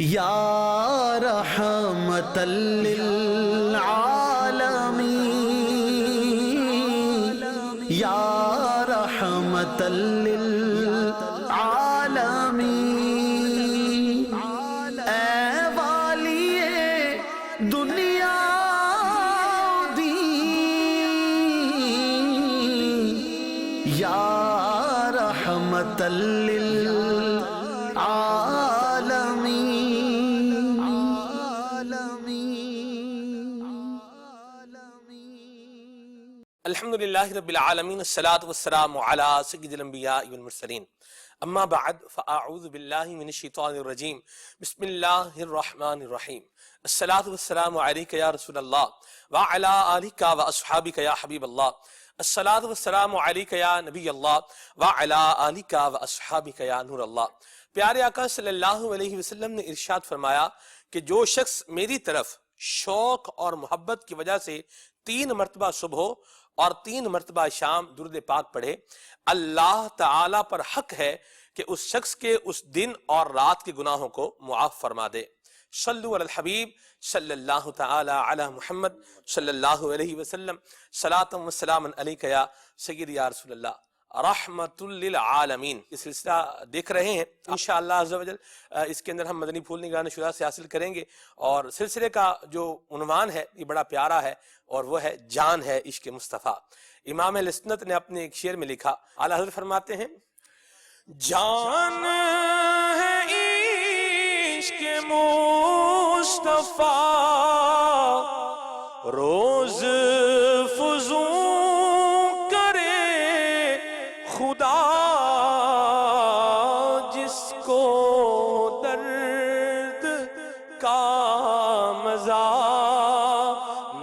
یا رحمت للعالمین، یا رحمت للعالمین، اے والی دنیا دین، یا رحمت الحمدللہ رب العالمین، الصلاة والسلام علی سید الانبیاء والمرسلین، اما بعد فاعوذ باللہ من الشیطان الرجیم، بسم اللہ الرحمن الرحیم، الصلاة والسلام علیک یا رسول اللہ وعلی آلک واصحابک یا حبیب اللہ، الصلاة والسلام علیک یا نبی اللہ وعلی آلک واصحابک یا نور اللہ۔ پیارے آقا صلی اللہ علیہ وسلم نے ارشاد فرمایا کہ جو شخص میری طرف شوق اور محبت کی وجہ سے 3 مرتبہ صبح اور 3 مرتبہ شام درود پاک پڑھے، اللہ تعالی پر حق ہے کہ اس شخص کے اس دن اور رات کے گناہوں کو معاف فرما دے۔ صلو علی الحبیب صلی اللہ تعالی علی محمد صلی اللہ علیہ وسلم، صلاۃ و سلام علیک یا سیدی یا رسول اللہ، رحمت للعالمین۔ یہ سلسلہ دیکھ رہے ہیں انشاءاللہ عز و جل، اس کے اندر ہم مدنی پھول نگران شورا سے حاصل کریں گے، اور سلسلے کا جو عنوان ہے یہ بڑا پیارا ہے، اور وہ ہے جان ہے عشق مصطفیٰ۔ امام اہل سنت نے اپنے ایک شعر میں لکھا، اعلیٰ حضرت فرماتے ہیں، جان ہے عشق مصطفیٰ روز فزوں کرے خدا، جس کو درد کا مزہ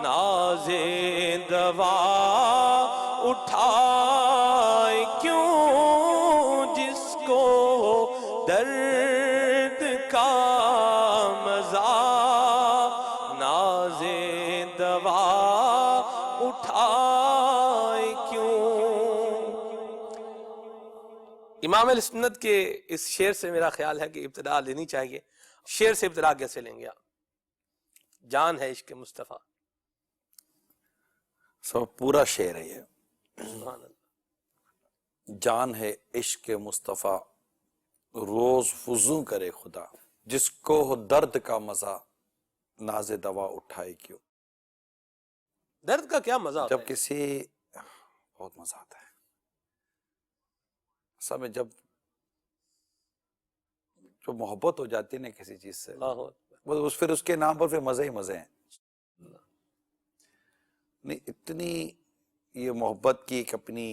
ناز دوا اٹھائے کیوں، جس کو درد کا مزہ ناز دوا اٹھائے کیوں۔ امام اہل سنت کے اس شعر سے میرا خیال ہے کہ ابتدا لینی چاہیے۔ شعر سے ابتدا کیسے لیں گے آپ؟ جان ہے عشق مصطفیٰ، سب پورا شعر ہے یہ۔ سبحان اللہ۔ جان ہے عشق مصطفیٰ روز فزوں کرے خدا، جس کو ہو درد کا مزہ ناز دوا اٹھائے کیوں۔ درد کا کیا مزہ ہوتا جب ہے؟ کسی بہت مزہ آتا ہے اصل میں، جب جو محبت ہو جاتی ہے نا کسی چیز سے، اللہ اکبر۔ پھر اس کے نام پر پھر مزے ہی مزے ہیں۔ نہیں، اتنی یہ محبت کی ایک اپنی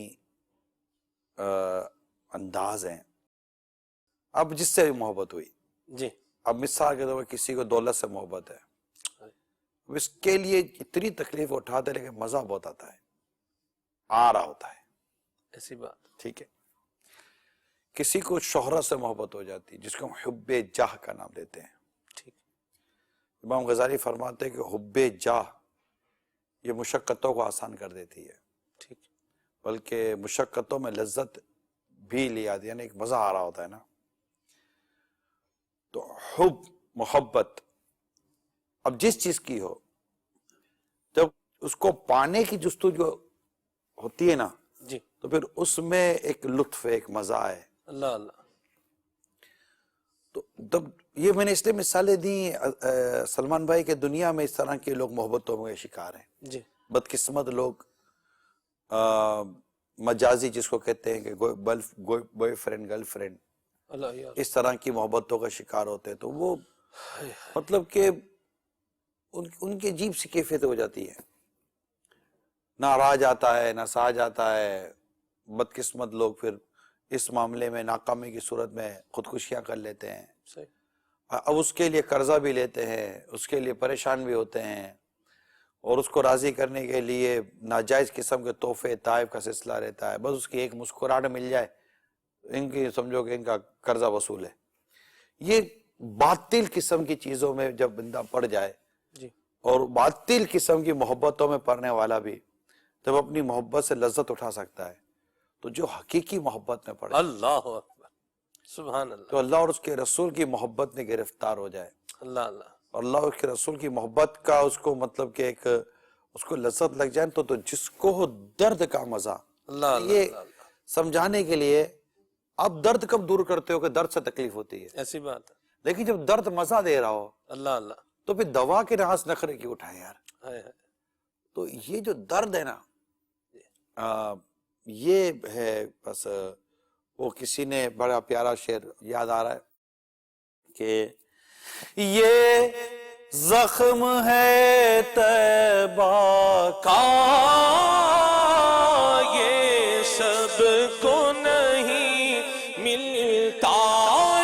انداز ہے۔ اب جس سے بھی محبت ہوئی، جی، اب مثال کے طور پر کسی کو دولت سے محبت ہے، اب اس کے لیے اتنی تکلیف اٹھاتے لیکن مزہ بہت آتا ہے، آ رہا ہوتا ہے، ایسی بات۔ ٹھیک ہے۔ کسی کو شہرت سے محبت ہو جاتی جس کو ہم حب جاہ کا نام دیتے ہیں۔ ٹھیک۔ امام غزالی فرماتے ہیں کہ حب جاہ یہ مشقتوں کو آسان کر دیتی ہے، ٹھیک۔ بلکہ مشقتوں میں لذت بھی لے آتی ہے، یعنی ایک مزہ آ رہا ہوتا ہے نا۔ تو حب، محبت، اب جس چیز کی ہو، جب اس کو پانے کی جستجو ہوتی ہے نا، جی، تو پھر اس میں ایک لطف ہے، ایک مزہ ہے۔ اللہ اللہ۔ تو جب یہ میں نے اس لیے مثالیں دی سلمان بھائی کہ دنیا میں اس طرح کے لوگ محبتوں میں شکار ہیں۔ جی، بدقسمت لوگ مجازی جس کو کہتے ہیں کہ بوائے فرینڈ گرل فرینڈ، اللہ یار۔ اس طرح کی محبتوں کا شکار ہوتے ہیں، تو وہ مطلب کہ ان کی عجیب سی کیفیت ہو جاتی ہے، نہ رہا جاتا ہے نہ سہا جاتا ہے۔ بدقسمت لوگ پھر اس معاملے میں ناکامی کی صورت میں خودکشیاں کر لیتے ہیں، صحیح۔ اب اس کے لیے قرضہ بھی لیتے ہیں، اس کے لیے پریشان بھی ہوتے ہیں، اور اس کو راضی کرنے کے لیے ناجائز قسم کے تحفے تحائف کا سلسلہ رہتا ہے، بس اس کی ایک مسکراہٹ مل جائے ان کی سمجھو کہ ان کا قرضہ وصول ہے۔ یہ باطل قسم کی چیزوں میں جب بندہ پڑ جائے، جی، اور باطل قسم کی محبتوں میں پڑنے والا بھی جب اپنی محبت سے لذت اٹھا سکتا ہے، تو جو حقیقی محبت میں پڑے، اللہ اکبر، سبحان اللہ، تو اللہ اور اس کے رسول کی محبت میں گرفتار ہو جائے، اللہ اللہ، اور اللہ اور اس کے رسول کی محبت کا اس کو مطلب کہ ایک اس کو لذت لگ جائے، تو جس کو ہو درد کا مزہ، اللہ اللہ، یہ اللہ اللہ، سمجھانے کے لیے آپ درد کب دور کرتے ہو کہ درد سے تکلیف ہوتی ہے، ایسی بات ہے، لیکن جب درد مزہ دے رہا ہو اللہ اللہ، تو پھر دوا کے ناز نخرے کی اٹھائے یار۔ ہائے ہائے، تو یہ جو درد ہے نا، یہ ہے بس۔ وہ کسی نے بڑا پیارا شعر یاد آ رہا ہے کہ یہ زخم ہے طیبہ کا یہ سب کو نہیں ملتا،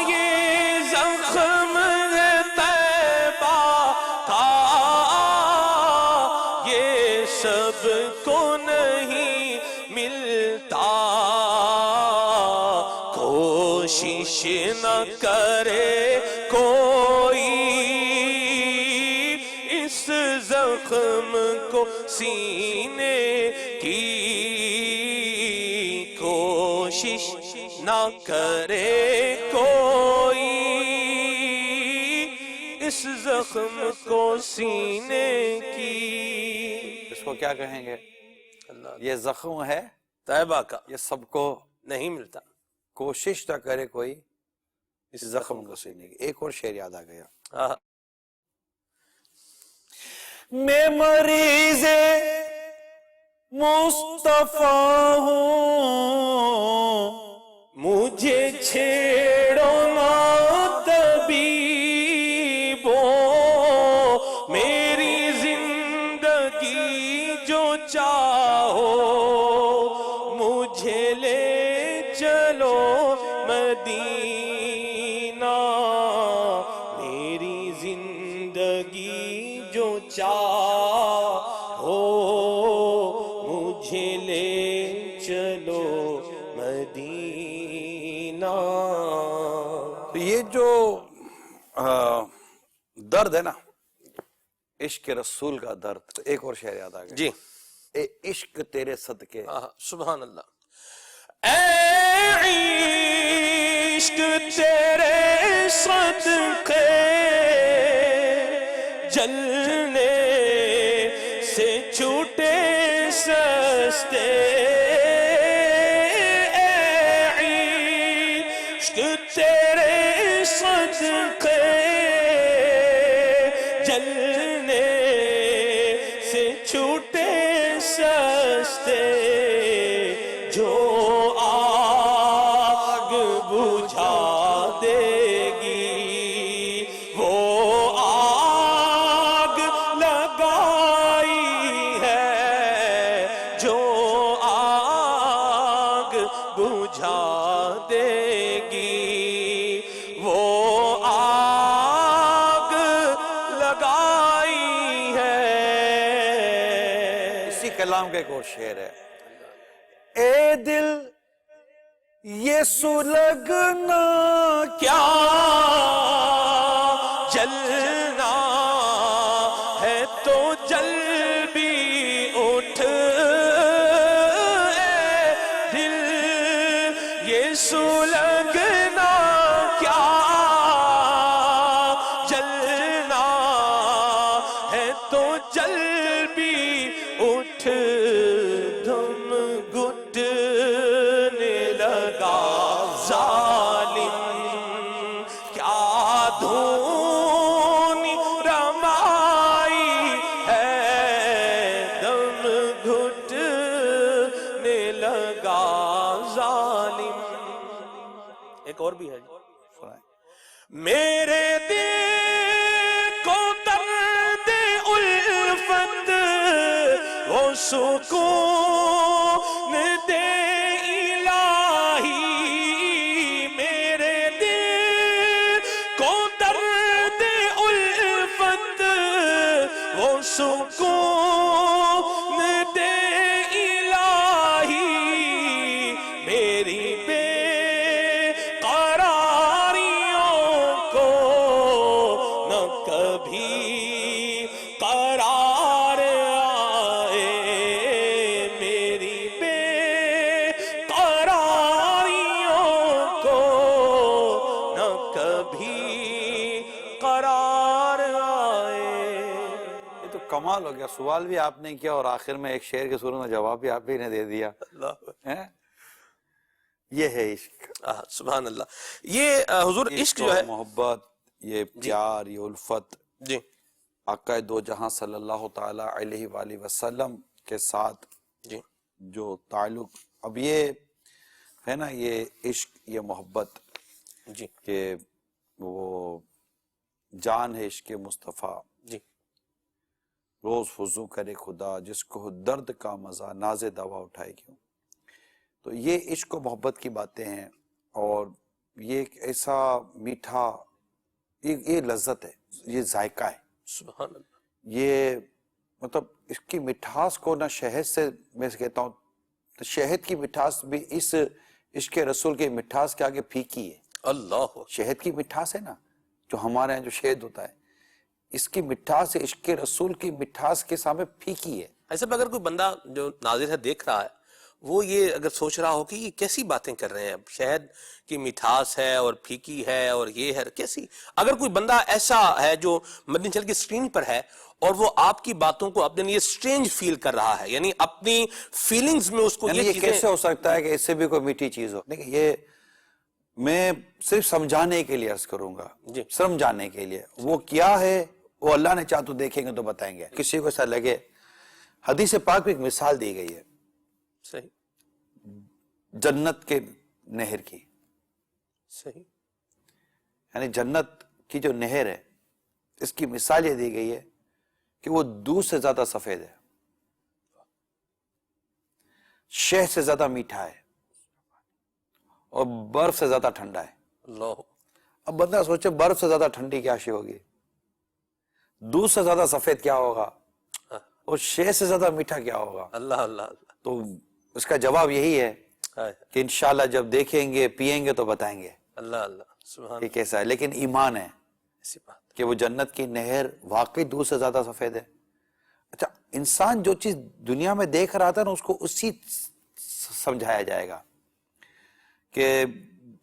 یہ زخم ہے طیبہ کا یہ سب کو نہیں ملتا، کوشش نہ کرے کوئی اس زخم کو سینے کی، کوشش نہ کرے کوئی اس زخم کو سینے کی۔ اس کو کیا کہیں گے؟ اللہ، یہ زخم ہے طیبہ کا یہ سب کو نہیں ملتا، کوشش نہ کرے کوئی اس زخم کو سینے کی۔ ایک اور شعر یاد آ گیا، ہاں، میں مریض مصطفیٰ ہوں، مجھے چھیڑو نہ طبیبو، میری زندگی جو چاہو مجھے لے چلو مدینہ، میری زندگی جو چاہو مجھے لے چلو مدینہ۔ تو یہ جو درد ہے نا، عشق رسول کا درد، تو ایک اور شعر یاد آ گیا، جی، اے عشق تیرے صدقے، سبحان اللہ، اے عشق تیرے صدقے جلنے سے چھوٹے سستے، اے عشق تیرے صدقے جلنے سے چھوٹے سستے، جو آگ بجھا دے گی وہ آگ لگائی ہے، جو آگ بجھا دے گی وہ آگ لگائی ہے۔ اسی کلام کا ایک اور شعر ہے، اے دل یہ سلگنا کیا جلنا ہے تو جل بھی اٹھ، اے دل یہ سلگنا کیا جلنا ہے تو جل بھی اٹھ، دم گھٹنے لگا ظالم کیا دھون رمائی ہے، دم گھٹنے لگا ظالم۔ ایک اور بھی ہے، میرے دل کو درد الفت وہ سکون دے الہی، میرے دل کو درد الفت وہ سکون دے الہی، میری بے قراریوں کو نہ کبھی قرار آئے، میری بے قراریوں کو یار آئے. یہ تو کمال ہو گیا، سوال بھی آپ نے کیا اور آخر میں ایک شعر کے صورت میں جواب بھی آپ ہی نے دے دیا. ہیں؟ یہ ہے عشق. سبحان اللہ. یہ حضور عشق جو ہے، محبت، یہ پیار، یہ الفت جی آقا دو جہاں صلی اللہ تعالی علیہ وآلہ وسلم کے ساتھ جی جو تعلق، اب یہ ہے نا، یہ عشق، یہ محبت جی کہ وہ جان ہے عشق مصطفیٰ، جی روز فضو کرے خدا، جس کو درد کا مزہ ناز دوا اٹھائے کیوں. تو یہ عشق و محبت کی باتیں ہیں، اور یہ ایک ایسا میٹھا، یہ لذت ہے، یہ ذائقہ ہے. سبحان اللہ. یہ مطلب اس کی مٹھاس کو نہ شہد سے، میں کہتا ہوں شہد کی مٹھاس بھی اس عشق رسول کی مٹھاس کے آگے پھیکی ہے. اللہ. شہد کی مٹھاس ہے نا، جو ہمارے ہیں جو شہد ہوتا ہے، اس کی مٹھاس عشق رسول کی مٹھاس کے سامنے پھیکی ہے. ایسا اگر کوئی بندہ جو ناظر ہے دیکھ رہا ہے، وہ یہ اگر سوچ رہا ہو کہ یہ کیسی باتیں کر رہے ہیں، شہد کی مٹھاس ہے اور پھیکی ہے اور یہ ہے کیسی، اگر کوئی بندہ ایسا ہے جو مدنی چینل کی اسکرین پر ہے اور وہ آپ کی باتوں کو اپنے لیے سٹرینج فیل کر رہا ہے، یعنی اپنی فیلنگز میں اس کو یعنی یہ کیسے ہو سکتا ہے کہ اس سے بھی کوئی میٹھی چیز ہو. دیکھیں، یہ میں صرف سمجھانے کے لیے عرض کروں گا، جی سمجھانے کے لیے. وہ کیا ہے وہ اللہ نے چاہ تو دیکھیں گے تو بتائیں گے. کسی کو ایسا لگے، حدیث پاک میں ایک مثال دی گئی ہے صحیح جنت کے نہر کی. صحیح. یعنی جنت کی جو نہر ہے، اس کی مثال یہ دی گئی ہے کہ وہ دودھ سے زیادہ سفید ہے، شہد سے زیادہ میٹھا ہے، اور برف سے زیادہ ٹھنڈا ہے. اللہ. اب بندہ سوچے برف سے زیادہ ٹھنڈی کیا شے ہوگی، دودھ سے زیادہ سفید کیا ہوگا، اور شہد سے زیادہ میٹھا کیا ہوگا. اللہ اللہ اللہ. تو اس کا جواب یہی ہے کہ انشاءاللہ جب دیکھیں گے پئیں گے تو بتائیں گے اللہ اللہ. سبحان یہ کیسا ہے. لیکن ایمان ہے ایسی بات. کہ وہ جنت کی نہر واقعی دودھ سے زیادہ سفید ہے. اچھا، انسان جو چیز دنیا میں دیکھ رہا تھا نا، اس کو اسی سمجھایا جائے گا کہ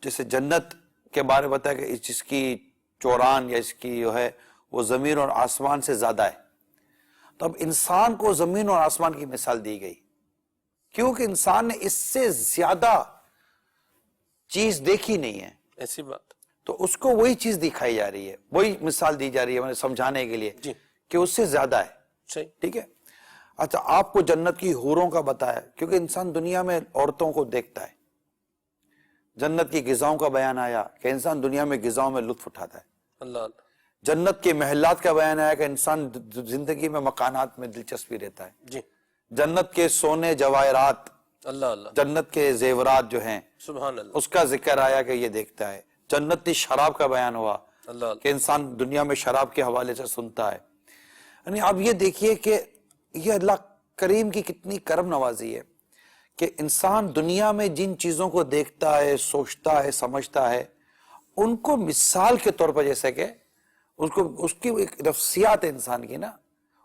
جیسے جنت کے بارے میں بتایا کہ جس کی چوران یا اس کی جو ہے وہ زمین اور آسمان سے زیادہ ہے. تو اب انسان کو زمین اور آسمان کی مثال دی گئی، کیونکہ انسان نے اس سے زیادہ چیز دیکھی نہیں ہے. ایسی بات. تو اس کو وہی چیز دکھائی جا رہی ہے، وہی مثال دی جا رہی ہے سمجھانے کے لیے جی کہ اس سے زیادہ ہے. صحیح. ٹھیک ہے. اچھا، آپ کو جنت کی حوروں کا بتایا، کیونکہ انسان دنیا میں عورتوں کو دیکھتا ہے. جنت کی غذاؤں کا بیان آیا کہ انسان دنیا میں غذاؤں میں لطف اٹھاتا ہے. اللہ اللہ. جنت کے محلات کا بیان آیا کہ انسان زندگی میں مکانات میں دلچسپی رہتا ہے. جی جنت کے سونے جواہرات، اللہ اللہ. جنت کے زیورات جو ہیں سبحان اللہ. اس کا ذکر آیا کہ یہ دیکھتا ہے. جنتی شراب کا بیان ہوا اللہ اللہ. کہ انسان دنیا میں شراب کے حوالے سے سنتا ہے. یعنی اب یہ دیکھیے کہ یہ اللہ کریم کی کتنی کرم نوازی ہے کہ انسان دنیا میں جن چیزوں کو دیکھتا ہے، سوچتا ہے، سمجھتا ہے، ان کو مثال کے طور پر، جیسے کہ اس کی ایک نفسیات ہے انسان کی نا.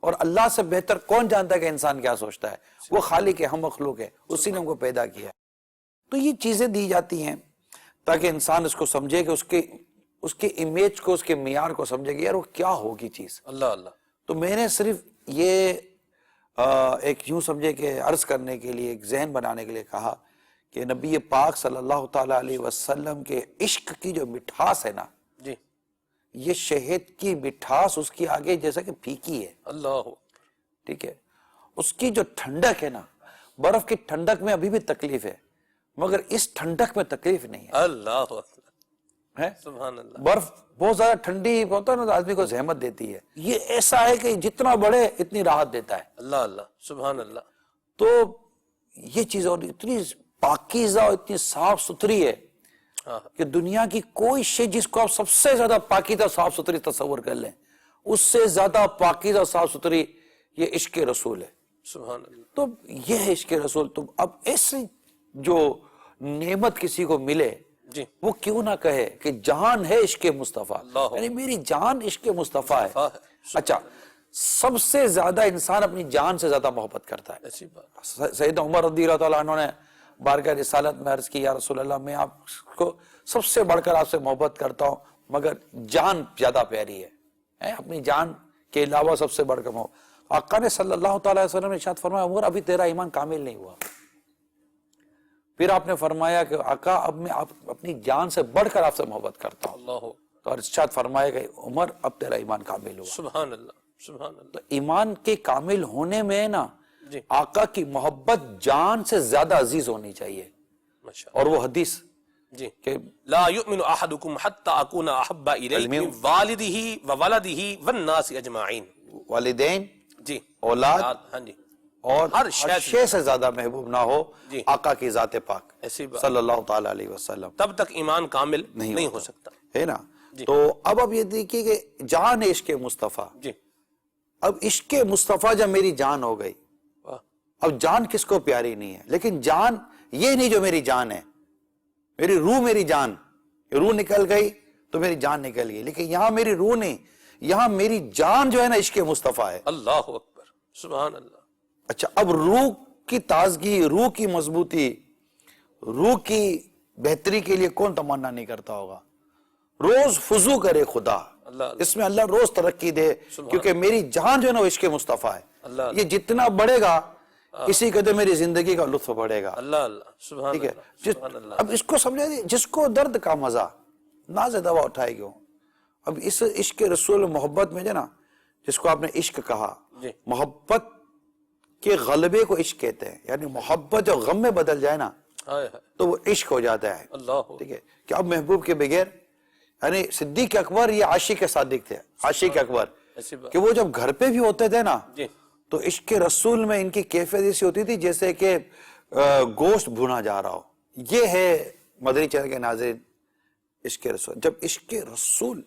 اور اللہ سے بہتر کون جانتا ہے کہ انسان کیا سوچتا ہے؟ وہ خالق ہے، ہم مخلوق ہے، اسی نے ہم کو پیدا کیا. تو یہ چیزیں دی جاتی ہیں تاکہ انسان اس کو سمجھے کہ اس کے امیج کو، اس کے معیار کو سمجھے کہ یار وہ کیا ہوگی چیز. اللہ اللہ. تو میں نے صرف یہ ایک یوں سمجھے کہ عرض کرنے کے لیے، ایک ذہن بنانے کے لیے کہا کہ نبی پاک صلی اللہ تعالی علیہ وسلم کے عشق کی جو مٹھاس ہے نا، جی یہ شہد کی مٹھاس اس کی آگے جیسا کہ پھیکی ہے. اللہ. ٹھیک ہے. اس کی جو ٹھنڈک ہے نا، برف کی ٹھنڈک میں ابھی بھی تکلیف ہے، مگر اس ٹھنڈک میں تکلیف نہیں ہے. اللہ ہے سبحان اللہ. برف بہت زیادہ ٹھنڈی ہوتا ہے نا تو آدمی کو زحمت دیتی ہے. یہ ایسا ہے کہ جتنا بڑھے اتنی راحت دیتا ہے. اللہ اللہ. سبحان اللہ. تو یہ چیز اور اتنی پاکیزہ اور اتنی صاف ستھری ہے کہ دنیا کی کوئی شے جس کو آپ سب سے زیادہ پاکیزہ صاف ستھری تصور کر لیں، اس سے زیادہ پاکیزہ صاف ستھری یہ عشق رسول ہے. سبحان اللہ. تو یہ ہے عشق رسول. تو اب ایسی جو نعمت کسی کو ملے، جی وہ کیوں نہ کہے کہ جان ہے عشق مصطفیٰ، یعنی میری جان عشق مصطفیٰ ہے. اچھا، سب سے زیادہ انسان اپنی جان سے زیادہ محبت کرتا ہے. ایسی بات. سیدنا عمر رضی اللہ تعالیٰ عنہ نے بارگاہ رسالت میں عرض کی، یا رسول اللہ، میں آپ کو سب سے بڑھ کر آپ سے محبت کرتا ہوں، مگر جان زیادہ پیاری ہے. اپنی جان کے علاوہ سب سے بڑھ کر آقا نے صلی اللہ تعالیٰ علیہ وسلم نے ارشاد فرمایا عمر ابھی تیرا ایمان کامل نہیں ہوا. پھر آپ نے فرمایا کہ آقا اب میں اپنی جان سے بڑھ کر آپ سے محبت کرتا ہوں. اللہ تو ارشاد فرمایا کہ عمر اب تیرا ایمان کامل ہوا. سبحان اللہ سبحان اللہ. تو ایمان کے کامل ہونے میں نا جی آقا کی محبت جان سے زیادہ عزیز ہونی چاہیے. ماشاء اللہ. اور وہ حدیث جی کہ لا یؤمن احدکم حتی اکون احب الیہ من والدہ وولدہ والناس اجمعین. والدین جی اولاد ہاں جی اور ہر ہر شے سے زیادہ محبوب نہ ہو جی آقا کی ذات پاک ایسی بات صلی اللہ تعالی علیہ وسلم. تب تک ایمان کامل نہیں ہو سکتا. ہے نا. جی. تو اب یہ دیکھیے کہ جان ہے عشق مصطفیٰ. جی اب عشق مصطفیٰ جب میری جان ہو گئی, واہ. اب جان کس کو پیاری نہیں ہے, لیکن جان یہ نہیں جو میری جان ہے, میری روح میری جان, روح نکل گئی تو میری جان نکل گئی, لیکن یہاں میری روح نہیں, یہاں میری جان جو ہے نا عشق مصطفیٰ ہے. اللہ اکبر سبحان اللہ. اچھا اب روح کی تازگی, روح کی مضبوطی, روح کی بہتری کے لیے کون تمنا نہیں کرتا ہوگا. روز فضو کرے خدا, اس میں اللہ روز ترقی دے, کیونکہ میری جان جو ہے نا وہ عشق مصطفیٰ ہے. یہ جتنا بڑھے گا اسی قدر میری زندگی کا لطف بڑھے گا. اللہ اللہ سبحان ٹھیک ہے. اللہ سبحان اللہ. اب اس کو سمجھا دی, جس کو درد کا مزہ ناز دوا اٹھائے گی. اب اس عشق رسول محبت میں جو نا, جس کو آپ نے عشق کہا, جی محبت کے غلبے کو عشق کہتے ہیں. یعنی محبت جو غم میں بدل جائے نا ہائے ہائے تو وہ عشق ہو جاتا ہے. اللہ. ٹھیک ہے کہ اب محبوب کے بغیر, یعنی صدیق اکبر یہ عاشق صادق تھے, عاشق اکبر, ایسی بات. کہ وہ جب گھر پہ بھی ہوتے تھے نا جی تو عشق رسول میں ان کی کیفیت ایسی ہوتی تھی جیسے کہ گوشت بھونا جا رہا ہو. یہ ہے مدنی چینل کے ناظرین عشق رسول. جب عشق رسول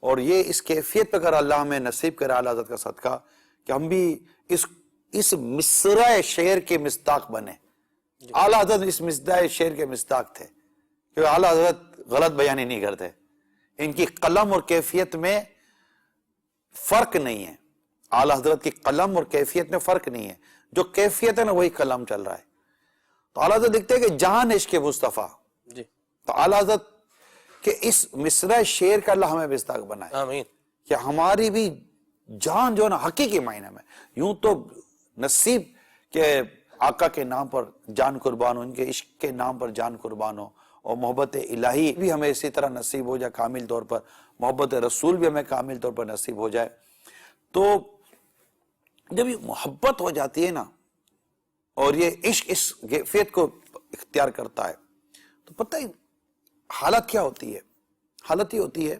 اور یہ اس کیفیت پہ کر اللہ ہمیں نصیب کرے اعلیٰ حضرت کا صدقہ کہ ہم بھی اس مصرع شعر کے مصداق بنے. اعلیٰ حضرت اس مصرع شعر کے مصداق تھے, کیونکہ اعلیٰ حضرت غلط بیانی نہیں کرتے. ان کی قلم اور کیفیت میں فرق نہیں ہے. اعلیٰ حضرت کی قلم اور کیفیت میں فرق نہیں ہے, جو کیفیت ہے نا وہی قلم چل رہا ہے. تو اعلیٰ حضرت دیکھتے ہیں کہ جان عشق مصطفیٰ. جی تو اعلیٰ حضرت کہ اس مصرع شعر کا اللہ ہمیں مصداق بنائے آمین. کہ ہماری بھی جان جو ہے نا حقیقی معنی میں, یوں تو نصیب کہ آقا کے نام پر جان قربان ہو, ان کے عشق کے نام پر جان قربان ہو, اور محبت الہی بھی ہمیں اسی طرح نصیب ہو جائے کامل طور پر, محبت رسول بھی ہمیں کامل طور پر نصیب ہو جائے. تو جب یہ محبت ہو جاتی ہے نا اور یہ عشق اس کیفیت کو اختیار کرتا ہے تو پتہ ہی حالت کیا ہوتی ہے. حالت یہ ہوتی ہے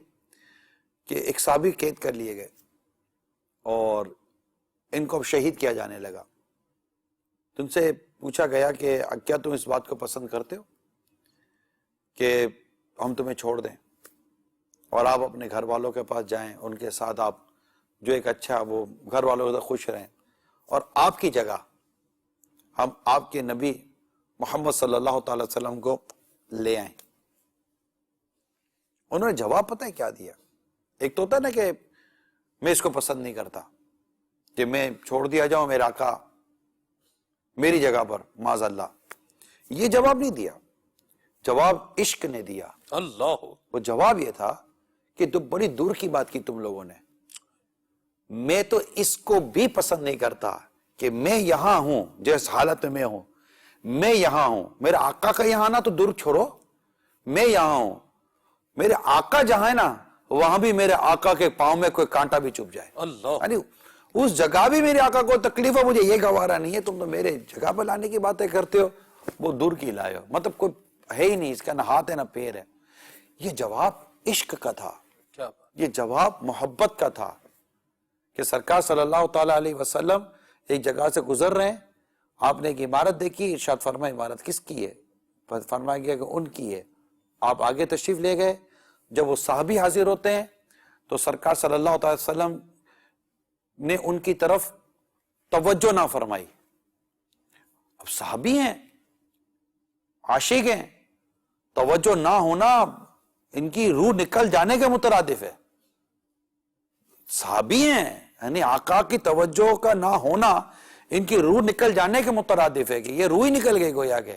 کہ ایک صحابی قید کر لیے گئے اور ان کو اب شہید کیا جانے لگا. تو ان سے پوچھا گیا کہ کیا تم اس بات کو پسند کرتے ہو کہ ہم تمہیں چھوڑ دیں اور آپ اپنے گھر والوں کے پاس جائیں, ان کے ساتھ آپ جو ایک اچھا وہ گھر والوں کے ساتھ خوش رہیں, اور آپ کی جگہ ہم آپ کے نبی محمد صلی اللہ تعالی وسلم کو لے آئیں. انہوں نے جواب پتہ ہے کیا دیا. ایک تو ہوتا ہے نا کہ میں اس کو پسند نہیں کرتا کہ میں چھوڑ دیا جاؤں میرا آقا میری جگہ پر معاذ اللہ. یہ جواب نہیں دیا, جواب عشق نے دیا. اللہ. وہ جواب یہ تھا کہ تو بڑی دور کی بات کی تم لوگوں نے, میں تو اس کو بھی پسند نہیں کرتا کہ میں یہاں ہوں جس حالت میں ہوں, میں یہاں ہوں, میرے آقا کا یہاں نا تو دور چھوڑو, میں یہاں ہوں, میرے آقا جہاں ہے نا وہاں بھی میرے آقا کے پاؤں میں کوئی کانٹا بھی چپ جائے. اللہ. یعنی اس جگہ بھی میرے آقا کو تکلیف ہے, مجھے یہ گوارا نہیں ہے, تم تو میرے جگہ پہ لانے کی باتیں کرتے ہو, وہ دور کی لائے ہو, مطلب کوئی ہے ہی نہیں, اس کا نہ ہاتھ ہے نہ پیر ہے. یہ جواب عشق کا تھا, کیا بات. یہ جواب محبت کا تھا کہ سرکار صلی اللہ تعالی علیہ وسلم ایک جگہ سے گزر رہے ہیں, آپ نے ایک عمارت دیکھی, ارشاد فرمایا عمارت کس کی ہے, فرمایا گیا کہ ان کی ہے. آپ آگے تشریف لے گئے, جب وہ صحابی حاضر ہوتے ہیں تو سرکار صلی اللہ تعالی وسلم نے ان کی طرف توجہ نہ فرمائی. اب صحابی ہیں, عاشق ہیں, توجہ نہ ہونا ان کی روح نکل جانے کے مترادف ہے. صحابی ہیں یعنی آقا کی توجہ کا نہ ہونا ان کی روح نکل جانے کے مترادف ہے کہ یہ روح ہی نکل گئی گویا کہ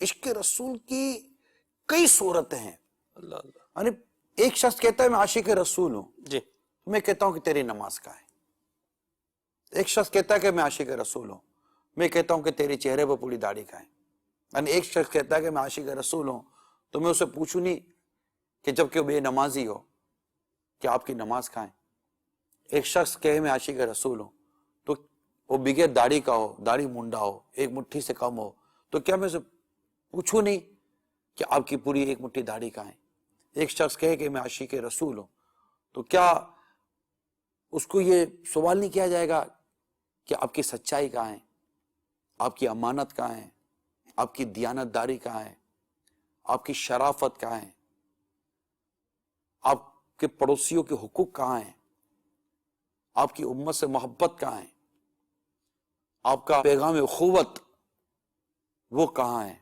عشق رسول کی کئی صورتیں ہیں. اللہ اللہ. یعنی ایک شخص کہتا ہے میں عاشق رسول ہوں، جی میں کہتا ہوں کہ تیری نماز کہاں ہے. ایک شخص کہتا ہے کہ میں عاشق رسول ہوں، میں کہتا ہوں کہ تیری چہرے پر پوری داڑھی کہاں ہے. یعنی ایک شخص کہتا ہے کہ میں عاشق رسول ہوں تو میں اسے پوچھوں نہیں کہ جب کہ وہ بے نمازی ہو کہ آپ کی نماز کہاں ہے. ایک شخص کہے میں عاشق رسول ہوں تو وہ بغیر داڑھی کا ہو، داڑھی منڈا ہو، ایک مٹھی سے کم ہو، تو کیا میں اسے پوچھوں نہیں کہ آپ کی پوری ایک مٹھی داڑھی کہاں ہے. ایک شخص کہے کہ میں عاشق رسول ہوں تو کیا اس کو یہ سوال نہیں کیا جائے گا کہ آپ کی سچائی کہاں ہے، آپ کی امانت کہاں ہے، آپ کی دیانت داری کہاں ہے، آپ کی شرافت کہاں ہے، آپ کے پڑوسیوں کے حقوق کہاں ہیں، آپ کی امت سے محبت کہاں ہے، آپ کا پیغام اخوت وہ کہاں ہے،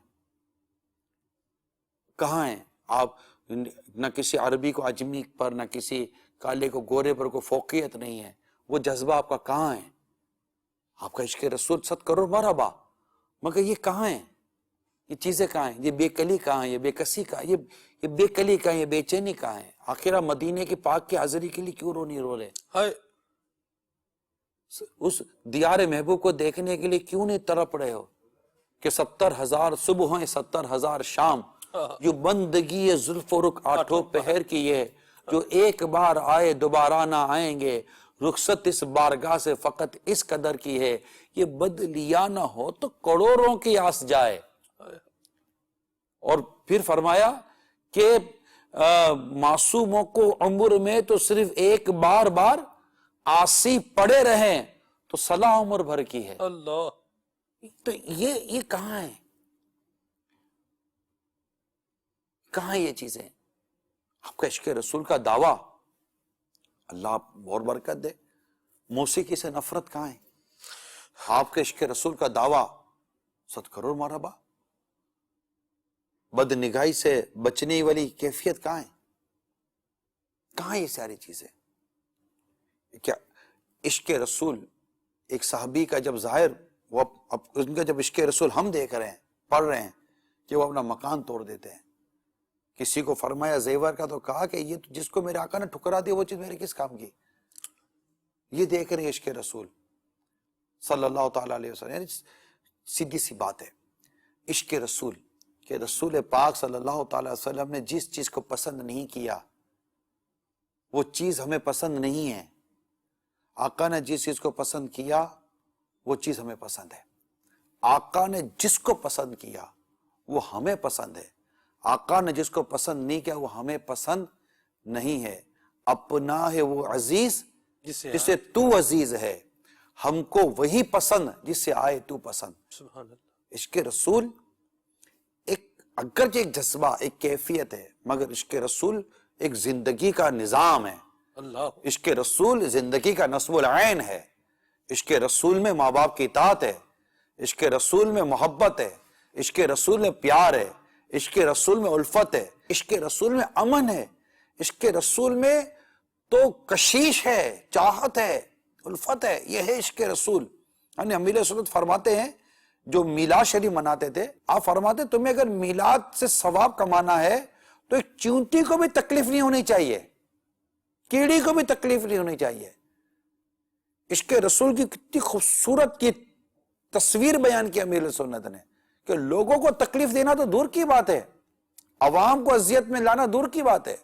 کہاں ہیں آپ. نہ کسی عربی کو عجمی پر، نہ کسی کالے کو گورے پر کوئی فوقیت نہیں ہے. وہ جذبہ آپ کا کہاں ہے؟ آپ کا عشق رسول 100 کروڑ مرحبا، مگر یہ کہاں ہے؟ یہ چیزیں کہاں ہیں؟ یہ بے کلی کہاں ہے؟ یہ بے کسی کہاں ہے؟ یہ بے کلی کہاں ہے؟ یہ بے چینی کہاں ہے؟ آخرہ مدینے کی پاک کی حاضری کے لیے کیوں رو رہے؟ ہائے. اس دیار محبوب کو دیکھنے کے لیے کیوں نہیں تڑپ رہے ہو کہ 70,000 صبح ہیں 70,000 شام، جو بندگی زلف و رخ آٹھوں پہر کی ہے، جو ایک بار آئے دوبارہ نہ آئیں گے، رخصت اس بارگاہ سے فقط اس قدر کی ہے، یہ بدلیا نہ ہو تو کروڑوں کی آس جائے. اور پھر فرمایا کہ معصوموں کو عمر میں تو صرف ایک بار آسی پڑے رہیں تو صلاح عمر بھر کی ہے. اللہ. تو یہ کہاں ہے؟ کہاں یہ چیزیں؟ آپ کا عشق رسول کا دعویٰ، اللہ اور برکت دے. موسیقی سے نفرت کہاں ہے؟ آپ کے عشق رسول کا دعویٰ 100 کروڑ مرحبا. بد نگاہی سے بچنے والی کیفیت کہاں ہے؟ کہاں یہ ساری چیزیں؟ کیا عشق رسول ایک صحابی کا جب ظاہر، وہ ان کا جب عشق رسول ہم دیکھ رہے ہیں، پڑھ رہے ہیں کہ وہ اپنا مکان توڑ دیتے ہیں. کسی کو فرمایا زیور کا تو کہا کہ یہ جس کو میرے آقا نے ٹھکرا دی وہ چیز میرے کس کام کی. یہ دیکھ رہے ہیں عشق رسول صلی اللہ تعالیٰ علیہ وسلم. یعنی سیدھی سی بات ہے، عشق رسول کہ رسول پاک صلی اللہ تعالیٰ علیہ وسلم نے جس چیز کو پسند نہیں کیا وہ چیز ہمیں پسند نہیں ہے. آقا نے جس چیز کو پسند کیا وہ چیز ہمیں پسند ہے. آقا نے جس کو پسند کیا وہ ہمیں پسند ہے. آقا نے جس کو پسند نہیں کیا وہ ہمیں پسند نہیں ہے. اپنا ہے وہ عزیز جسے تو عزیز ہے، ہم کو وہی پسند جس سے آئے تو پسند. سبحان اللہ. عشق رسول ایک اگرچہ ایک جذبہ، ایک کیفیت ہے، مگر عشق رسول ایک زندگی کا نظام ہے. اللہ. عشق رسول زندگی کا نصب العین ہے. عشق رسول میں ماں باپ کی اطاعت ہے، عشق رسول میں محبت ہے، عشق رسول میں پیار ہے، عشق رسول میں الفت ہے، عشق رسول میں امن ہے، عشق رسول میں تو کشیش ہے، چاہت ہے، الفت ہے. یہ ہے عشق رسول. یعنی امیر سنت فرماتے ہیں جو میلاد شریف مناتے تھے، آپ فرماتے تمہیں اگر میلاد سے ثواب کمانا ہے تو ایک چونٹی کو بھی تکلیف نہیں ہونی چاہیے، کیڑی کو بھی تکلیف نہیں ہونی چاہیے. عشق رسول کی کتنی خوبصورت کی تصویر بیان کی امیر سنت نے کہ لوگوں کو تکلیف دینا تو دور کی بات ہے، عوام کو اذیت میں لانا دور کی بات ہے،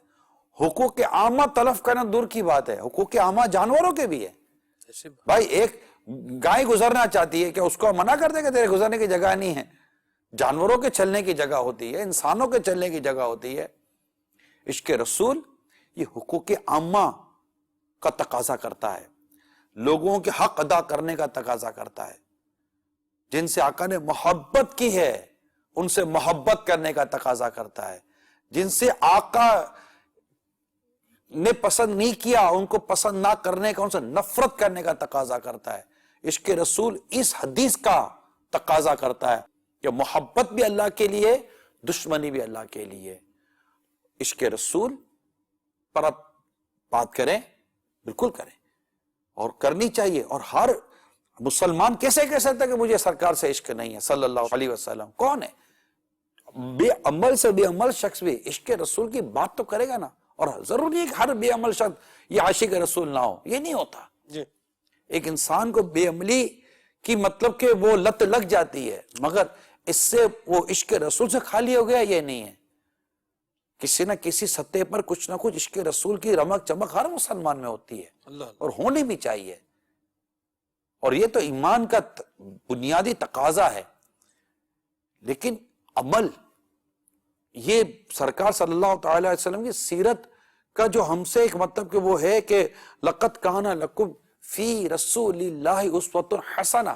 حقوق عامہ تلف کرنا دور کی بات ہے. حقوق عامہ جانوروں کے بھی ہے. بھائی ایک گائے گزرنا چاہتی ہے کہ اس کو منع کر دے کہ تیرے گزرنے کی جگہ نہیں ہے. جانوروں کے چلنے کی جگہ ہوتی ہے، انسانوں کے چلنے کی جگہ ہوتی ہے. عشق رسول یہ حقوق عامہ کا تقاضا کرتا ہے، لوگوں کے حق ادا کرنے کا تقاضا کرتا ہے. جن سے آقا نے محبت کی ہے ان سے محبت کرنے کا تقاضا کرتا ہے. جن سے آقا نے پسند نہیں کیا ان کو پسند نہ کرنے کا، ان سے نفرت کرنے کا تقاضا کرتا ہے. عشق رسول اس حدیث کا تقاضا کرتا ہے کہ محبت بھی اللہ کے لیے، دشمنی بھی اللہ کے لیے. عشق رسول پر آپ بات کریں، بالکل کریں اور کرنی چاہیے. اور ہر مسلمان کیسے کہہ سکتا ہے کہ مجھے سرکار سے عشق نہیں ہے صلی اللہ علیہ وسلم؟ کون ہے؟ بے عمل سے بے عمل شخص بھی عشق رسول کی بات تو کرے گا نا. اور ضروری ہے کہ ہر بے عمل شخص یہ عاشق رسول نہ ہو, یہ نہیں ہوتا. جی ایک انسان کو بے عملی کی مطلب کہ وہ لت لگ جاتی ہے, مگر اس سے وہ عشق رسول سے خالی ہو گیا, یہ نہیں ہے. کسی نہ کسی سطح پر کچھ نہ کچھ عشق رسول کی رمق چمک ہر مسلمان میں ہوتی ہے, اور ہونی بھی چاہیے. اور یہ تو ایمان کا بنیادی تقاضا ہے. لیکن عمل, یہ سرکار صلی اللہ تعالی علیہ وسلم کی سیرت کا جو ہم سے ایک مطلب کہ وہ ہے کہ لقد کان لکم فی رسول اللہ اسوۃ حسنہ,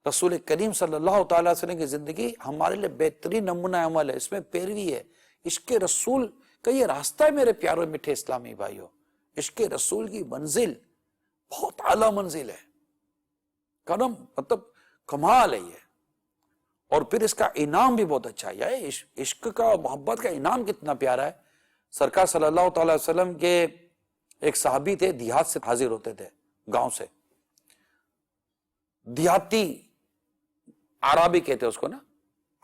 رسول کریم صلی اللہ تعالی علیہ وسلم کی زندگی ہمارے لیے بہترین نمونہ عمل ہے, اس میں پیروی ہے. عشق رسول کا یہ راستہ ہے میرے پیارے میٹھے اسلامی بھائیوں. عشق رسول کی منزل بہت اعلیٰ منزل ہے, کرم مطلب کمال ہے یہ. اور پھر اس کا انعام بھی بہت اچھا ہے. عشق کا محبت کا انعام کتنا پیارا ہے. سرکار صلی اللہ تعالی وسلم کے ایک صحابی تھے, دیہات سے حاضر ہوتے تھے, گاؤں سے. دیہاتی, عرابی کہتے اس کو نا,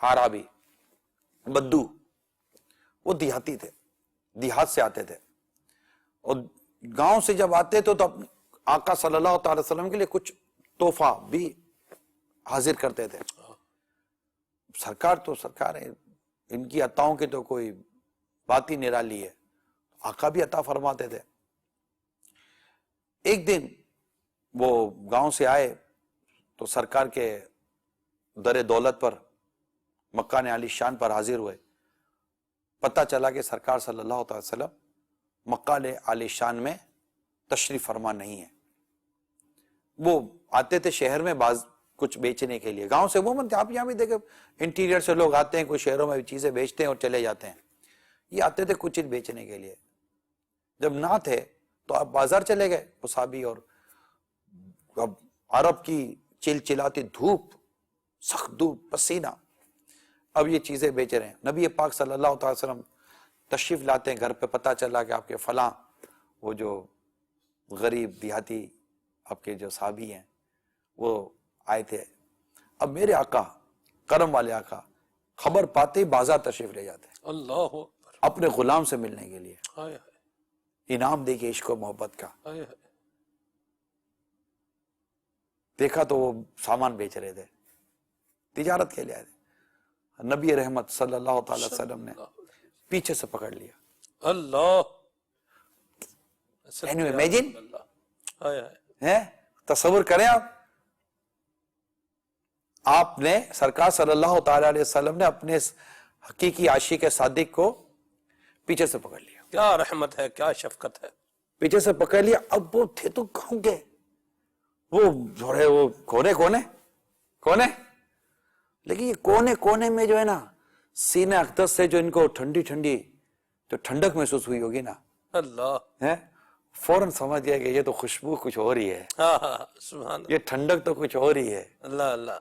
عرابی بدو, وہ دیہاتی تھے, دیہات سے آتے تھے. اور گاؤں سے جب آتے تو اپنے آقا صلی اللہ تعالی وسلم کے لیے کچھ تحفہ بھی حاضر کرتے تھے. سرکار تو سرکار ہے, ان کی عطاؤں کی تو کوئی بات ہی نرالی ہے, آقا بھی عطا فرماتے تھے. ایک دن وہ گاؤں سے آئے تو سرکار کے در دولت پر, مکان عالی شان پر حاضر ہوئے. پتہ چلا کہ سرکار صلی اللہ تعالی وسلم مکان عالی شان میں تشریف فرما نہیں ہے. وہ آتے تھے شہر میں بعض کچھ بیچنے کے لیے. گاؤں سے عموماً آپ یہاں بھی دیکھیں انٹیریئر سے لوگ آتے ہیں, کوئی شہروں میں چیزیں بیچتے ہیں اور چلے جاتے ہیں. یہ آتے تھے کچھ چیز بیچنے کے لیے. جب نہ تھے تو آپ بازار چلے گئے, صحابی, اور اب عرب کی چلچلاتی دھوپ, سخت دھوپ, پسینہ, اب یہ چیزیں بیچ رہے ہیں. نبی پاک صلی اللہ تعالی وسلم تشریف لاتے ہیں گھر پہ. پتہ چلا کہ آپ کے فلاں وہ جو غریب دیہاتی آپ کے جو صحابی ہیں وہ آئے تھے. اب میرے آقا, کرم والے آقا, خبر پاتے ہی بازار تشریف لے جاتے ہیں اللہ اپنے غلام سے ملنے کے لیے. ہائے انعام دے کے عشق و محبت کا. ہائے. دیکھا تو وہ سامان بیچ رہے تھے, تجارت کے لیے آئے تھے. نبی رحمت صلی اللہ تعالی وسلم نے پیچھے سے پکڑ لیا. اللہ, Can you imagine? ہائے ہائے. تصور کریں آپ نے سرکار صلی اللہ تعالی علیہ وسلم نے اپنے حقیقی عاشق صادق کو پیچھے سے پکڑ لیا. کیا رحمت ہے, کیا شفقت ہے. پیچھے سے پکڑ لیا. اب وہ تھے تو کہوں گے وہ جو ہے وہ کونے, لیکن یہ کونے میں جو ہے نا, سینہ اقدس سے جو ان کو ٹھنڈی ٹھنڈی جو ٹھنڈک محسوس ہوئی ہوگی نا, اللہ, فوراً سمجھ گیا کہ یہ تو خوشبو کچھ اور ہی ہے, سبحان یہ ٹھنڈک تو کچھ اور ہی ہے. اللہ. اللہ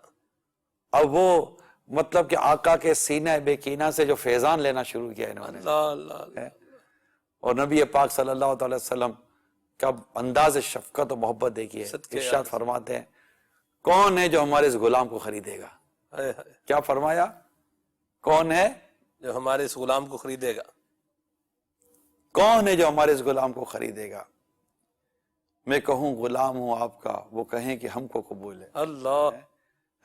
اب وہ مطلب کہ آقا کے سینہ بے کینہ سے جو فیضان لینا شروع کیا انہوں نے, اللہ. اور نبی پاک صلی اللہ تعالی وسلم کا انداز شفقت و محبت دیکھیے. ارشاد فرماتے ہیں, کون ہے جو ہمارے اس غلام کو خریدے گا. کیا فرمایا, کون ہے جو ہمارے اس غلام کو خریدے گا. کون ہے جو ہمارے اس غلام کو خریدے گا. میں کہوں غلام ہوں آپ کا, وہ کہیں کہ ہم کو قبول ہے. اللہ,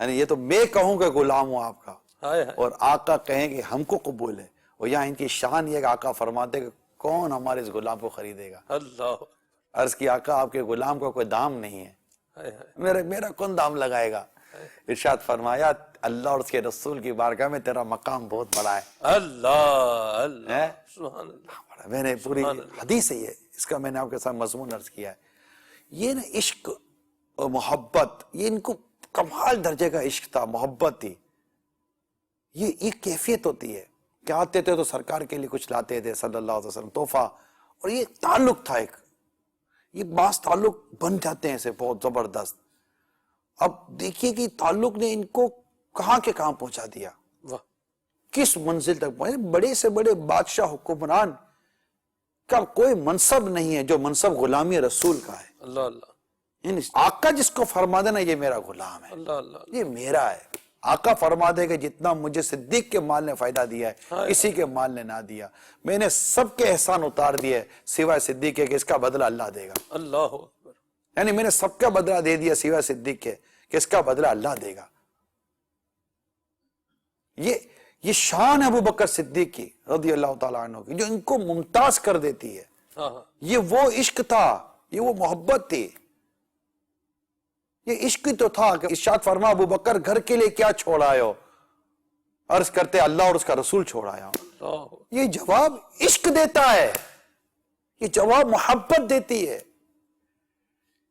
یعنی یہ تو میں کہوں کہ غلام ہوں آپ کا, ہائے اور آقا کہیں کہ ہم کو قبول ہے. اور یہاں ان کی شان یہ کہ آقا فرماتے کہ کون ہمارے اس غلام کو خریدے گا. اللہ. عرض کی آقا آپ کے غلام کا کوئی دام نہیں ہے, میرا کون دام لگائے گا. ارشاد فرمایا اللہ اور اس کے رسول کی بارگاہ میں تیرا مقام بہت بڑا ہے. اللہ. اللہ, سبحان اللہ. میں نے پوری حدیث ہے یہ, اس کا میں نے آپ کے ساتھ مضمون عرض کیا ہے. یہ نا عشق اور محبت, یہ ان کو کمال درجے کا عشق تھا, محبت تھی. یہ کیفیت ہوتی ہے کہ آتے تھے تو سرکار کے لیے کچھ لاتے تھے صلی اللہ علیہ وسلم تحفہ, اور یہ تعلق تھا ایک, یہ بعض تعلق بن جاتے ہیں ایسے بہت زبردست. اب دیکھیے کہ تعلق نے ان کو کہاں کے کہاں پہنچا دیا, کس منزل تک پہنچے. بڑے سے بڑے بادشاہ حکمران کا کوئی منصب نہیں ہے جو منصب غلامی رسول کا ہے. اللہ. اللہ. آقا جس کو فرما دینا یہ میرا غلام ہے, اللہ. اللہ. یہ میرا ہے, آقا فرما دے کہ جتنا مجھے صدیق کے مال نے فائدہ دیا ہے کسی کے مال نے نہ دیا، میں نے سب کے احسان اتار دیے سوائے صدیق کے کہ اس کا بدلہ اللہ دے گا۔ اللہ اکبر۔ یعنی میں نے سب کا بدلہ دے دیا سوائے صدیق کے کہ اس کا بدلہ اللہ دے گا۔ یہ شان ہے ابو بکر صدیق کی رضی اللہ تعالیٰ عنہ کی، جو ان کو ممتاز کر دیتی ہے۔ یہ وہ عشق تھا، یہ وہ محبت تھی، یہ عشق تو تھا کہ ارشاد فرما ابو بکر گھر کے لیے کیا چھوڑ آئے ہو؟ عرض کرتے اللہ اور اس کا رسول چھوڑ آیا ہوں۔ یہ جواب عشق دیتا ہے، یہ جواب محبت دیتی ہے،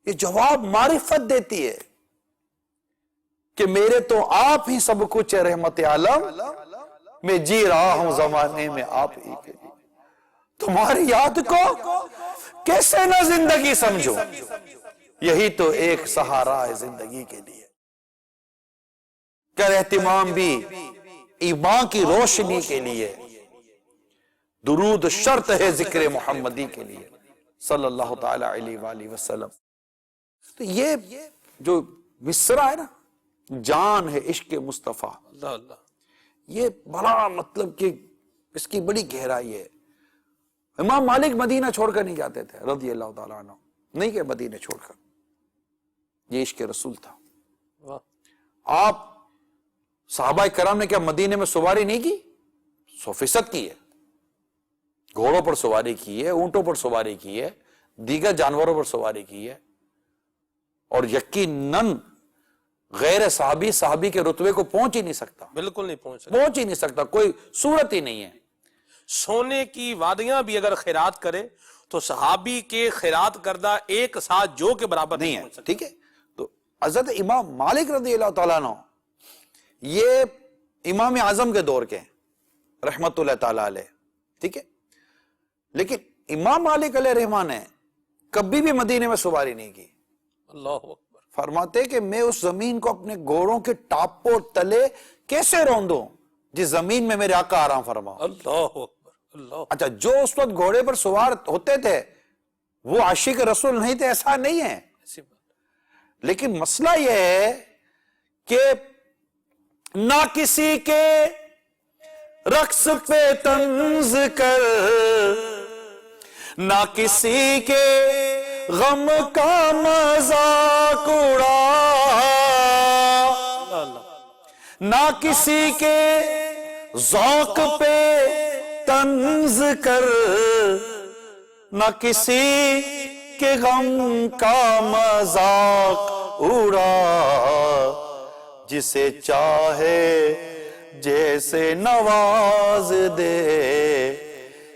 یہ جواب معرفت دیتی ہے کہ میرے تو آپ ہی سب کچھ ہے رحمت عالم، میں جی رہا ہوں زمانے میں آپ ہی کے لیے، تمہاری یاد کو کیسے نہ زندگی سمجھو، یہی تو ایک سہارا ہے زندگی کے لیے۔ کر اہتمام بھی ایمان کی روشنی کے لیے، درود شرط ہے ذکر محمدی کے لیے صلی اللہ تعالی علیہ وآلہ وسلم۔ تو یہ جو مصرع ہے نا، جان ہے عشق مصطفیٰ، یہ بڑا مطلب کہ اس کی بڑی گہرائی ہے۔ امام مالک مدینہ چھوڑ کر نہیں جاتے تھے رضی اللہ تعالیٰ عنہ، نہیں کہ مدینہ چھوڑ کر، یہ عشق رسول تھا۔ آپ صحابہ کرام نے کیا مدینے میں سواری نہیں کی؟ 100% کی ہے، گھوڑوں پر سواری کی ہے، اونٹوں پر سواری کی ہے، دیگر جانوروں پر سواری کی ہے، اور یقیناً غیر صحابی کے رتبے کو پہنچ ہی نہیں سکتا، بالکل نہیں پہنچ سکتا، کوئی صورت ہی نہیں ہے۔ سونے کی وادیاں بھی اگر خیرات کرے تو صحابی کے خیرات کردہ ایک ساتھ جو کے برابر نہیں ہے، ٹھیک ہے۔ تو حضرت امام مالک رضی اللہ تعالیٰ عنہ یہ امام اعظم کے دور کے ہیں رحمت اللہ تعالیٰ علیہ، ٹھیک ہے، لیکن امام مالک علیہ رحمہ نے کبھی بھی مدینے میں سواری نہیں کی۔ اللہ اکبر۔ فرماتے کہ میں اس زمین کو اپنے گھوڑوں کے ٹاپوں تلے کیسے روندوں جس زمین میں میرے آقا آرام فرماؤ۔ اللہ اکبر، اللہ۔ اچھا، جو اس وقت گھوڑے پر سوار ہوتے تھے وہ عاشق رسول نہیں تھے، ایسا نہیں ہے، لیکن مسئلہ یہ ہے کہ نہ کسی کے رقص پہ طنز کر، نہ کسی کے غم کا مذاق اڑا، نہ کسی کے ذوق پہ طنز کر، نہ کسی کے غم کا مذاق اڑا، جسے چاہے جیسے نواز دے،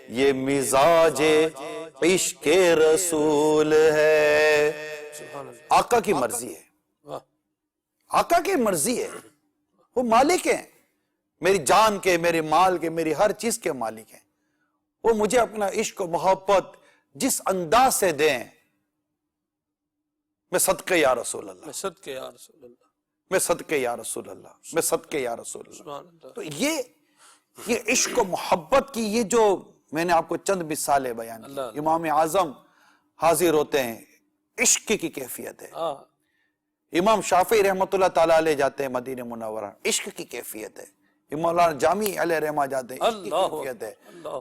یہ مزاج عشق رسول ہے۔ آقا کی مرضی ہے، آقا کی مرضی ہے، وہ مالک ہیں، میری جان کے، میرے مال کے، میری ہر چیز کے مالک ہیں، وہ مجھے اپنا عشق و محبت جس انداز سے دیں، میں صدقے یا رسول اللہ، میں صدقے یا رسول اللہ، میں صدقے یا رسول اللہ، میں صدقے یا رسول اللہ۔ تو یہ عشق و محبت کی یہ جو میں نے آپ کو چند مثالیں بیان کی، امام اعظم حاضر ہوتے ہیں، عشق کی کیفیت ہے۔ امام شافعی رحمت اللہ تعالیٰ علیہ جاتے ہیں مدینہ منورہ، عشق کی کیفیت ہے۔ امام مولانا جامی علیہ رحمہ جاتے ہیں، عشق کی کیفیت ہے۔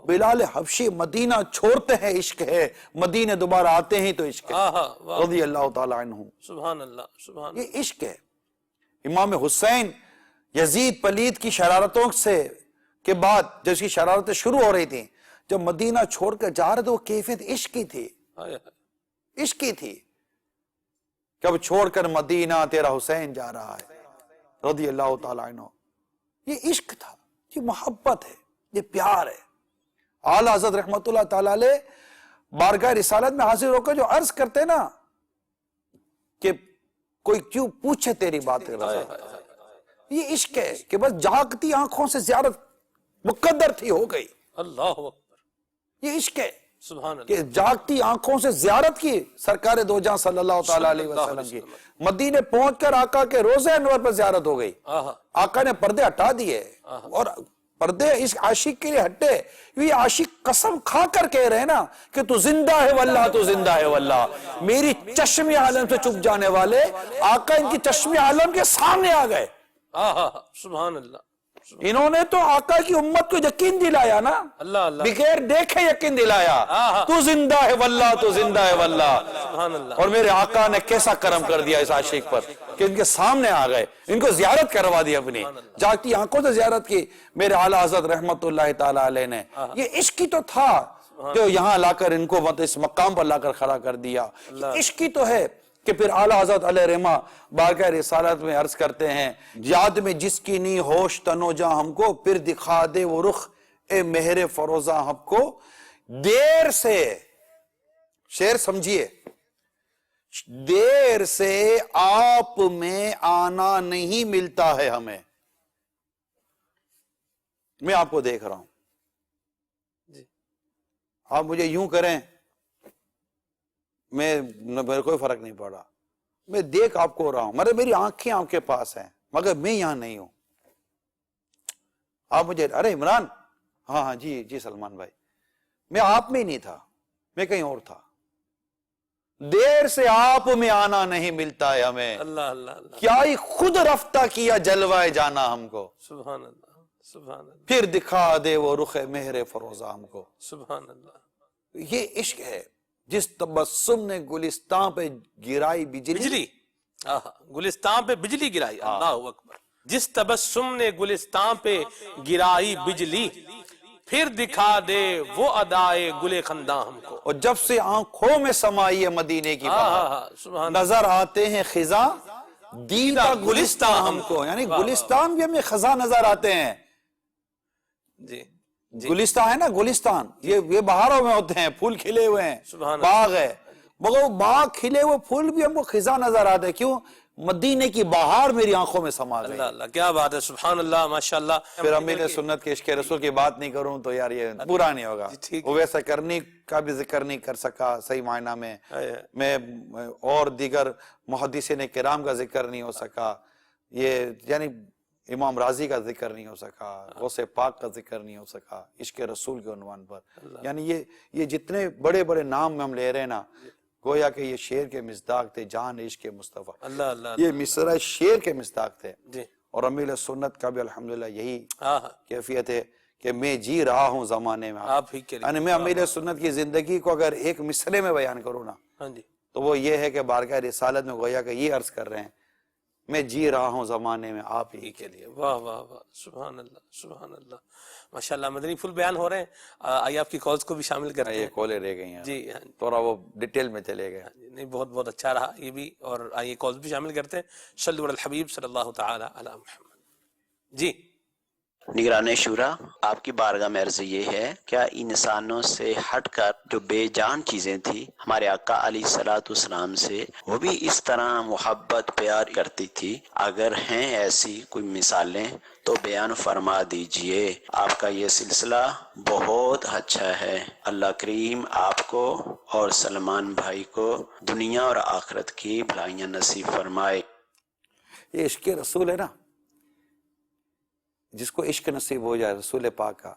بلال حبشی مدینہ چھوڑتے ہیں، عشق ہے، مدینہ دوبارہ آتے ہیں تو عشق ہے، رضی اللہ تعالیٰ عنہ۔ سبحان اللہ، سبحان یہ عشق ہے۔ امام حسین یزید پلید کی شرارتوں سے کے بعد جب اس کی شرارتیں شروع ہو رہی تھیں، جب مدینہ چھوڑ کر جا رہے تھے، وہ کیفیت عشق کی تھی، عشق کی تھی، کب چھوڑ کر مدینہ تیرا حسین جا رہا ہے، رضی اللہ تعالیٰ عنہ۔ یہ عشق تھا، یہ محبت ہے، یہ پیار ہے۔ اعلیٰ حضرت رحمت اللہ تعالیٰ علیہ بارگاہ رسالت میں حاضر ہو کر جو عرض کرتے نا کہ کوئی کیوں پوچھے تیری بات رضا، یہ عشق ہے کہ بس جاگتی آنکھوں سے زیارت مقدر تھی، ہو گئی۔ اللہ اکبر، یہ عشق ہے سبحان اللہ، کہ جاگتی آنکھوں سے زیارت کی سرکار دو جہاں صلی اللہ تعالیٰ علیہ وسلم کی۔ مدینے پہنچ کر آقا کے روضہ انور پر زیارت ہو گئی، آقا نے پردے ہٹا دیے، اور پردے اس عاشق کے لیے ہٹے۔ یہ عاشق قسم کھا کر کہہ رہے ہیں نا کہ تو زندہ ہے واللہ، تو زندہ ہے واللہ۔ میری چشم عالم سے چپ جانے والے آقا ان کی چشم عالم کے سامنے آ گئے، سبحان اللہ انہوں نے تو آقا کی امت کو یقین دلایا نا، اللہ اللہ بغیر دیکھے یقین دلایا، تو زندہ ہے واللہ، تو زندہ ہے واللہ۔ سبحان اللہ اور میرے آقا نے کیسا کرم کر دیا اس عاشق پر کہ ان کے سامنے آ گئے، ان کو زیارت کروا دی، اپنی جاگتی آنکھوں سے زیارت کی میرے اعلیٰ حضرت رحمت اللہ تعالی علیہ نے۔ یہ عشق ہی تو تھا جو یہاں لا کر ان کو اس مقام پر لا کر کھڑا کر دیا، عشق ہی تو ہے کہ پھر اعلیٰ حضرت علیہ رحمہ بارگاہ رسالت میں عرض کرتے ہیں، یاد میں جس کی نہیں ہوش تنو جاں ہم کو، پھر دکھا دے وہ رخ اے مہر فروزہ ہم کو، دیر سے، شعر سمجھیے، دیر سے آپ میں آنا نہیں ملتا ہے ہمیں۔ میں آپ کو دیکھ رہا ہوں، آپ مجھے یوں کریں، میرے کوئی فرق نہیں پڑا، میں دیکھ آپ کو رہا ہوں، میری آنکھیں آپ کے پاس ہیں، مگر میں یہاں نہیں ہوں۔ آپ مجھے، ارے عمران، ہاں جی سلمان بھائی، میں آپ میں ہی نہیں تھا، میں کہیں اور تھا۔ دیر سے آپ میں آنا نہیں ملتا ہے ہمیں، اللہ اللہ اللہ کیا ہی خود رفتہ کیا جلوائے جانا ہم کو، سبحان اللہ سبحان اللہ پھر دکھا دے وہ رخ مہر فروزہ ہم کو۔ سبحان اللہ یہ عشق ہے، جس تبسم نے گلستان پہ گرائی بجلی، گلستان پہ بجلی گرائی، اللہ اکبر، جس تبسم نے گلستان پہ گرائی بجلی، پھر دکھا دے وہ ادائے گل خنداں ہم کو۔ اور جب سے آنکھوں میں سمائی ہے مدینے کی بہار، سبحان نظر آتے ہیں خزاں دیدہ گلستان ہم کو، یعنی گلستان بھی ہمیں خزاں نظر آتے ہیں۔ جی گلستان ہے نا، گلستان یہ بہاروں میں ہوتے ہیں، پھول کھلے ہوئے ہیں، سبحان باغ ہے، مگر وہ باغ کھلے ہوئے پھول بھی ہم کو خزاں نظر آتے ہیں، کیوں؟ مدینے کی بہار میری آنکھوں میں سما گئی۔ اللہ اللہ کیا بات ہے، سبحان اللہ ماشاءاللہ۔ پھر امیر سنت کے عشق رسول کی بات نہیں کروں تو یار یہ پورا نہیں ہوگا۔ وہ ویسا کرنی کا بھی ذکر نہیں کر سکا صحیح معنی میں اور دیگر محدثین کرام کا ذکر نہیں ہو سکا، یہ یعنی امام راضی کا ذکر نہیں ہو سکا، غوث پاک کا ذکر نہیں ہو سکا عشق رسول کے عنوان پر۔ یعنی یہ جتنے بڑے بڑے نام ہم لے رہے ہیں نا، گویا کہ یہ شعر کے مصداق تھے، جان عشق مصطفیٰ، اللہ اللہ یہ مصرع شعر کے مصداق تھے۔ جی اور امیر سنت کا بھی الحمدللہ یہی کیفیت ہے کہ میں جی رہا ہوں زمانے میں، آپ ہی کے یعنی میں امیر سنت کی زندگی کو اگر ایک مصرے میں بیان کروں نا ہاں جی تو وہ یہ ہے کہ بارگاہ رسالت میں گویا کہ یہ عرض کر رہے ہیں، میں جی رہا ہوں زمانے میں آپ ہی کے لیے۔ واہ واہ واہ، سبحان اللہ سبحان اللہ، ماشاءاللہ مدنی پھول بیان ہو رہے ہیں، آئیے آپ کی کالز کو بھی شامل کرتے ہیں۔ یہ کالیں رہ گئی ہیں جی تھوڑا وہ ڈیٹیل میں چلے گئے۔ نہیں بہت بہت اچھا رہا یہ بھی، اور آئیے کالز بھی شامل کرتے ہیں۔ صلو علی الحبیب صلی اللہ تعالی علی محمد۔ جی نگران شورا، آپ کی بارگاہ میں عرض یہ ہے، کیا انسانوں سے ہٹ کر جو بے جان چیزیں تھی ہمارے آقا علیہ الصلوۃ والسلام سے، وہ بھی اس طرح محبت پیار کرتی تھی؟ اگر ہیں ایسی کوئی مثالیں تو بیان فرما دیجئے۔ آپ کا یہ سلسلہ بہت اچھا ہے۔ اللہ کریم آپ کو اور سلمان بھائی کو دنیا اور آخرت کی بھلائیاں نصیب فرمائے۔ یہ عشق رسول ہے نا، جس کو عشق نصیب ہو جائے رسول پاک کا،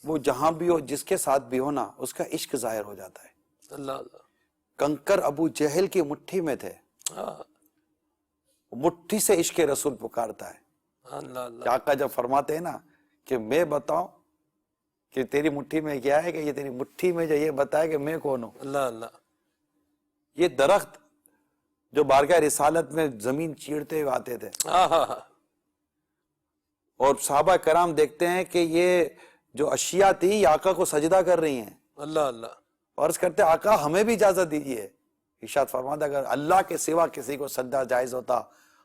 وہ جہاں بھی ہو، جس کے ساتھ بھی ہو نا، اس کا عشق ظاہر ہو جاتا ہے۔ اللہ اللہ کنکر ابو جہل کی مٹھی میں تھے، مٹھی سے عشق رسول پکارتا ہے۔ اللہ اللہ کہ آقا جب فرماتے ہیں نا کہ میں بتاؤں کہ تیری مٹھی میں کیا ہے، کہ یہ تیری مٹھی میں جو یہ بتائے کہ میں کون ہوں۔ اللہ اللہ، یہ درخت جو بارگاہ رسالت میں زمین چیرتے ہوئے آتے تھے، اور صحابہ کرام دیکھتے ہیں کہ یہ جو اشیاء تھی یہ آقا کو سجدہ کر رہی ہیں، اللہ اللہ، عرض کرتے آقا ہمیں بھی اجازت دیجیے۔ ارشاد فرماتا اگر اللہ کے سوا کسی کو سجدہ جائز ہوتا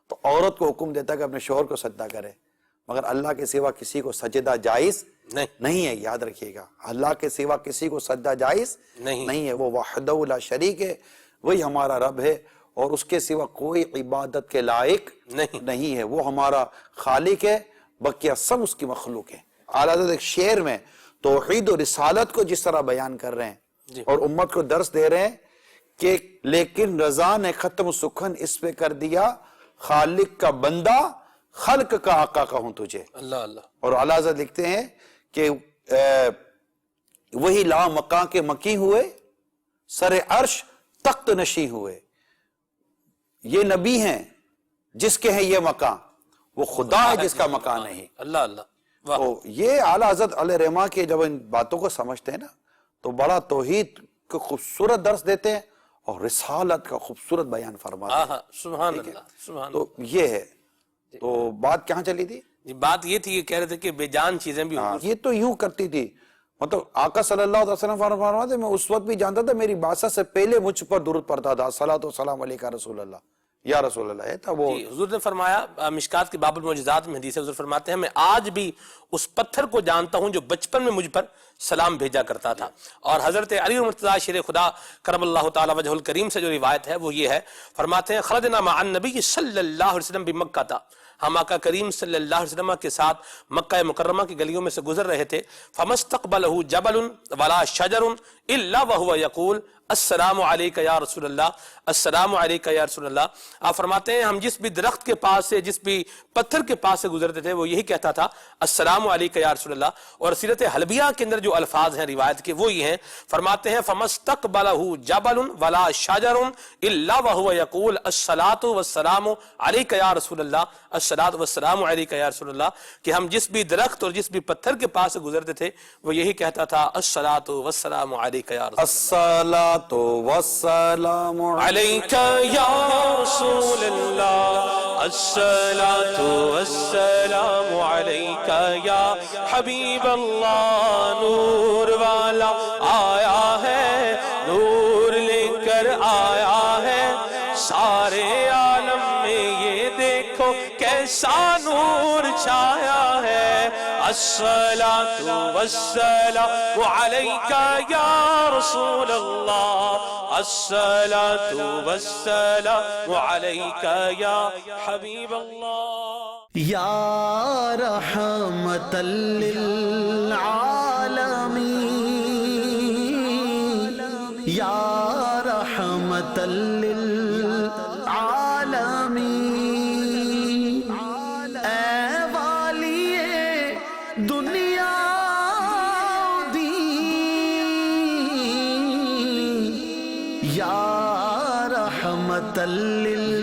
تو عورت کو حکم دیتا کہ اپنے شوہر کو سجدہ کرے، مگر اللہ کے سوا کسی کو سجدہ جائز نہیں ہے، یاد رکھیے گا، اللہ کے سوا کسی کو سجدہ جائز نہیں ہے، وہ وحدہ لا شریک ہے، وہی ہمارا رب ہے، اور اس کے سوا کوئی عبادت کے لائق نہیں ہے، وہ ہمارا خالق ہے، بقیہ سب اس کی مخلوق ہے۔ اعلیٰ حضرت ایک شعر میں توحید و رسالت کو جس طرح بیان کر رہے ہیں اور امت کو درس دے رہے ہیں کہ لیکن رضا نے ختم سخن اس پہ کر دیا، خالق کا بندہ خلق کا آقا کہوں تجھے۔ اللہ اللہ، اور اعلیٰ حضرت لکھتے ہیں کہ وہی لا مکاں کے مکی ہوئے، سر عرش تخت نشی ہوئے، یہ نبی ہیں جس کے ہیں یہ مکان، وہ خدا ہے جس کا مکان نہیں. اللہ اللہ واہ. تو یہ اعلیٰ حضرت علیہ رحمہ کے جب ان باتوں کو سمجھتے ہیں نا تو بڑا توحید کو خوبصورت درس دیتے ہیں اور رسالت کا خوبصورت بیان فرماتے ہیں. سبحان اللہ سبحان تو یہ ہے. تو بات کہاں چلی تھی؟ جی بات یہ تھی کہ کہہ رہے تھے کہ بے جان چیزیں بھی یہ تو یوں کرتی تھی. مطلب آقا صلی اللہ علیہ وسلم فرماتے میں اس وقت بھی جانتا تھا میری بادشاہ سے پہلے مجھ پر درود پڑتا تھا صلاۃ و سلام علیکہ رسول اللہ یا رسول اللہ. ہے تھا وہ جی. حضور نے فرمایا مشکات کے باب المعجزات میں حدیث ہے، حضور فرماتے ہیں میں آج بھی اس پتھر کو جانتا ہوں جو بچپن میں مجھ پر سلام بھیجا کرتا تھا. اور حضرت علی مرتضیٰ شیر خدا کرم اللہ تعالی وجہ الکریم سے جو روایت ہے وہ یہ ہے، فرماتے ہیں خرجنا مع النبی صلی اللہ علیہ وسلم بمکہ تھا، ہم آقا کریم صلی اللہ علیہ وسلم کے ساتھ مکہ مکرمہ کی گلیوں میں سے گزر رہے تھے. فمستقبلہ جبل ولا شجر الا وهو يقول السلام علیکہ یا رسول اللہ، السلام علیکہ یا رسول اللہ. آپ فرماتے ہیں ہم جس بھی درخت کے پاس سے، جس بھی پتھر کے پاس سے گزرتے تھے وہ یہی کہتا تھا السلام علیکہ یا رسول اللہ. اور سیرت حلبیہ کے اندر جو الفاظ ہیں روایت کے وہ یہ ہیں، فرماتے ہیں فمستقبلہ جبل ولا شجر الا وهو يقول الصلاۃ والسلام علیکہ یا رسول اللہ، الصلاۃ والسلام علیکہ یا رسول اللہ. کہ ہم جس بھی درخت اور جس بھی پتھر کے پاس سے گزرتے تھے وہ یہی کہتا تھا الصلاۃ والسلام علیکہ یا رسول اللہ، الصلاۃ والسلام علیکہ یا رسول اللہ، الصلاۃ والسلام علیکہ یا حبیب اللہ. نور والا آیا ہے، نور لے کر آیا ہے، سارے عالم میں یہ دیکھو کیسا نور چھایا ہے. الصلاۃ والسلام علیکہ یا رسول اللہ، الصلاۃ والسلام علیکہ یا حبیب اللہ. یا رحمت للعالمین، یا رحمت للعالمین، اے والی دنیا دی، یا رحمت للعالمین.